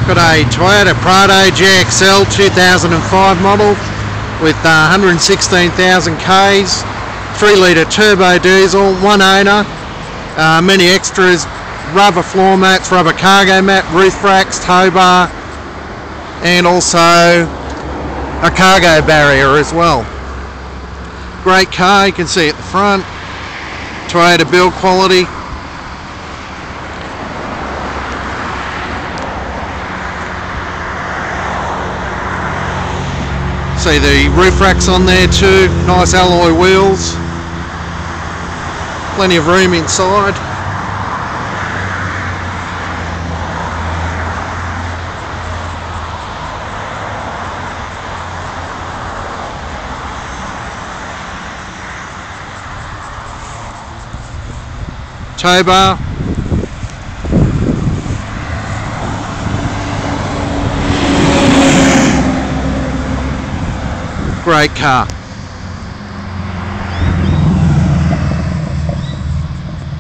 Got a Toyota Prado GXL 2005 model with 116,000 Ks, 3 litre turbo diesel, one owner, many extras, rubber floor mats, rubber cargo mat, roof racks, tow bar, and also a cargo barrier as well. Great car, you can see at the front, Toyota build quality. See the roof racks on there too, nice alloy wheels, plenty of room inside. Tow bar. Great car.